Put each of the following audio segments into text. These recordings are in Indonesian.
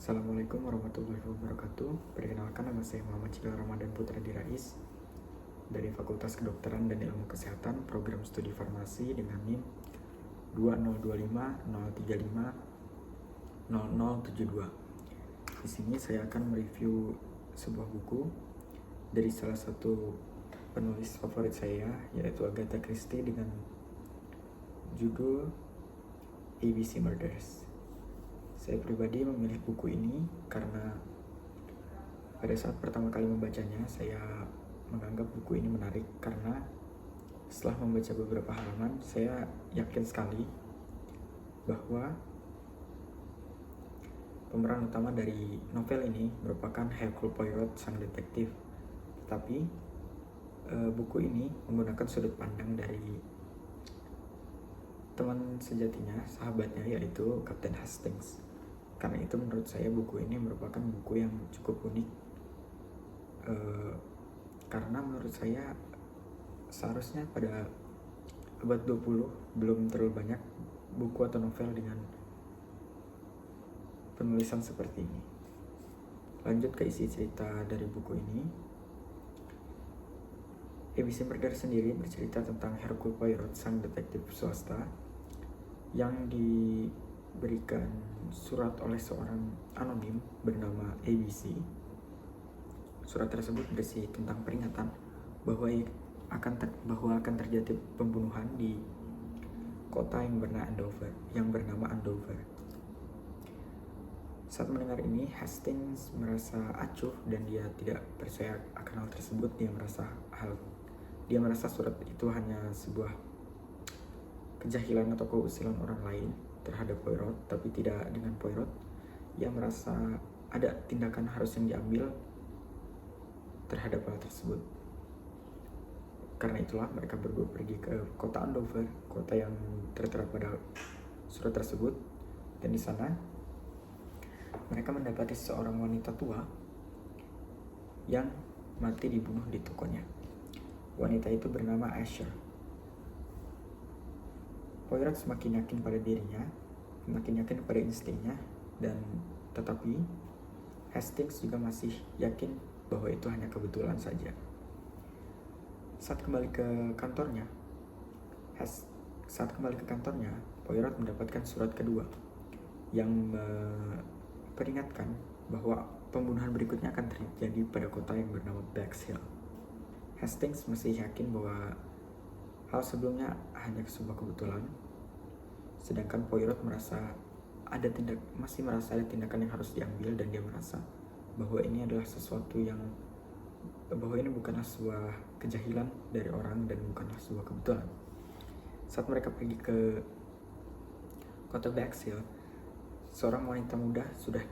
Assalamualaikum warahmatullahi wabarakatuh. Perkenalkan, nama saya Muhammad Cila Ramadan Putra Dirais dari Fakultas Kedokteran dan Ilmu Kesehatan, Program Studi Farmasi dengan NIM 20250350072. Di sini saya akan mereview sebuah buku dari salah satu penulis favorit saya, yaitu Agatha Christie, dengan judul ABC Murders. Saya pribadi memilih buku ini karena pada saat pertama kali membacanya, saya menganggap buku ini menarik karena setelah membaca beberapa halaman, saya yakin sekali bahwa pemeran utama dari novel ini merupakan Hercule Poirot, sang detektif. Tetapi buku ini menggunakan sudut pandang dari teman sejatinya, sahabatnya, yaitu Kapten Hastings. Karena itu menurut saya buku ini merupakan buku yang cukup unik, karena menurut saya seharusnya pada abad 20 belum terlalu banyak buku atau novel dengan penulisan seperti ini. Lanjut ke isi cerita dari buku ini. ABC Murders sendiri bercerita tentang Hercule Poirot, sang detektif swasta yang diberikan surat oleh seorang anonim bernama ABC. Surat tersebut berisi tentang peringatan bahwa akan terjadi pembunuhan di kota yang bernama Andover. Saat mendengar ini, Hastings merasa acuh dan dia tidak percaya akan hal tersebut. Dia merasa surat itu hanya sebuah kejahilan atau keusilan orang lain terhadap Poirot, tapi tidak dengan Poirot. Ia merasa ada tindakan harus yang diambil terhadap hal tersebut. Karena itulah mereka berdua pergi ke kota Andover, kota yang tertera pada surat tersebut, dan di sana mereka mendapati seorang wanita tua yang mati dibunuh di tokonya. Wanita itu bernama Asher. Poirot semakin yakin pada dirinya, semakin yakin pada instingnya, dan tetapi Hastings juga masih yakin bahwa itu hanya kebetulan saja. Saat kembali ke kantornya, Poirot mendapatkan surat kedua yang memperingatkan bahwa pembunuhan berikutnya akan terjadi pada kota yang bernama Bexhill. Hastings masih yakin bahwa hal sebelumnya hanya sebuah kebetulan, sedangkan Poirot masih merasa ada tindakan yang harus diambil, dan dia merasa bahwa ini adalah bahwa ini bukanlah sebuah kejahilan dari orang dan bukanlah sebuah kebetulan. Saat mereka pergi ke kota Bexhill, seorang wanita muda sudah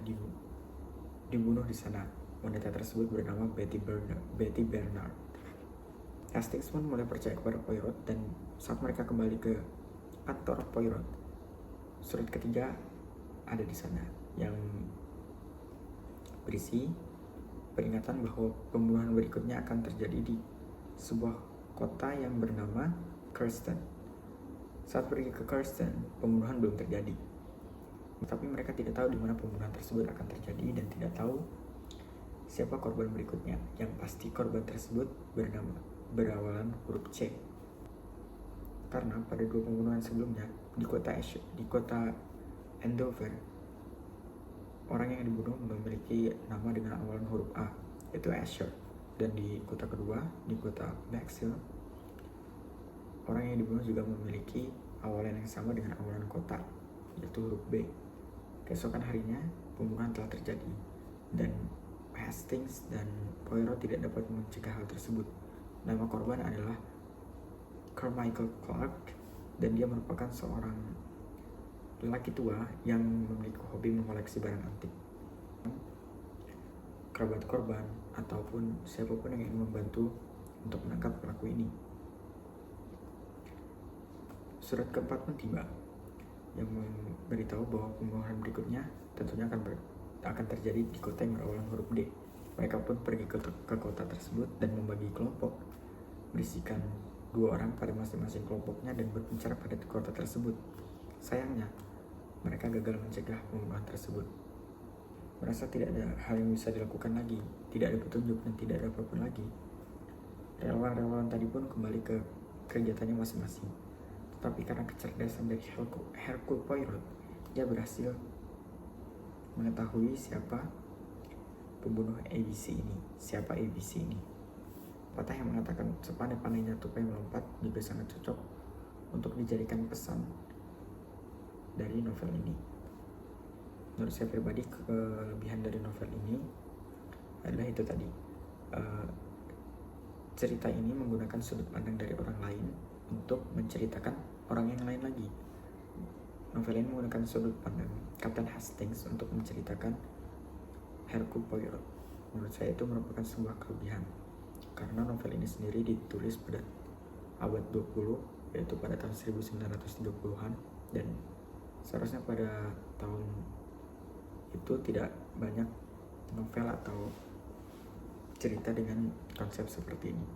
dibunuh di sana. Wanita tersebut bernama Betty Bernard. Hastings pun mulai percaya kepada Poirot, dan saat mereka kembali ke kantor Poirot, surat ketiga ada di sana yang berisi peringatan bahwa pembunuhan berikutnya akan terjadi di sebuah kota yang bernama Kirsten. Saat pergi ke Kirsten, pembunuhan belum terjadi, tetapi mereka tidak tahu di mana pembunuhan tersebut akan terjadi dan tidak tahu siapa korban berikutnya. Yang pasti korban tersebut berawalan huruf C. Karena pada dua pembunuhan sebelumnya di kota Andover, orang yang dibunuh memiliki nama dengan awalan huruf A, yaitu Asher. Dan di kota kedua, di kota Bexhill, orang yang dibunuh juga memiliki awalan yang sama dengan awalan kota, yaitu huruf B. Keesokan harinya, pembunuhan telah terjadi, dan Hastings dan Poirot tidak dapat mencegah hal tersebut. Nama korban adalah Carmichael Clark, dan dia merupakan seorang lelaki tua yang memiliki hobi mengoleksi barang antik. Kerabat korban ataupun siapapun yang ingin membantu untuk menangkap pelaku ini. Surat keempat pun tiba, yang memberitahu bahwa pembunuhan berikutnya tentunya akan terjadi di kota yang berawalan huruf D. Mereka pun pergi ke kota tersebut dan membagi kelompok, berisikan 2 orang pada masing-masing kelompoknya, dan berpencar pada kota tersebut. Sayangnya, mereka gagal mencegah pembunuhan tersebut. merasa tidak ada hal yang bisa dilakukan lagi, tidak ada petunjuk dan tidak ada apapun lagi. Relawan-relawan tadi pun kembali ke kegiatannya masing-masing. Tetapi karena kecerdasan dari Hercule Poirot, dia berhasil mengetahui siapa pembunuh ABC ini, siapa ABC ini. Patah yang mengatakan sepandai-pandainya tupai melompat juga sangat cocok untuk dijadikan pesan dari novel ini. Menurut saya pribadi, kelebihan dari novel ini adalah itu tadi, cerita ini menggunakan sudut pandang dari orang lain untuk menceritakan orang yang lain lagi. Novel ini menggunakan sudut pandang Kapten Hastings untuk menceritakan Hercule Poirot. Menurut saya itu merupakan sebuah kelebihan, karena novel ini sendiri ditulis pada abad 20, yaitu pada tahun 1930-an, dan seharusnya pada tahun itu tidak banyak novel atau cerita dengan konsep seperti ini.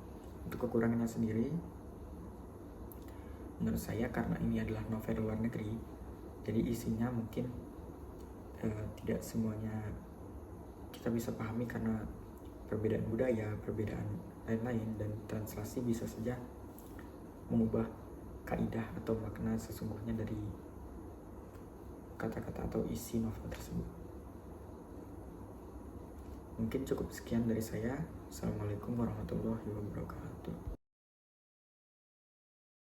Untuk kekurangannya sendiri, menurut saya karena ini adalah novel luar negeri, jadi isinya mungkin tidak semuanya kita bisa pahami karena perbedaan budaya, perbedaan lain-lain, dan translasi bisa saja mengubah kaidah atau makna sesungguhnya dari kata-kata atau isi novel tersebut. Mungkin cukup sekian dari saya. Assalamualaikum warahmatullahi wabarakatuh.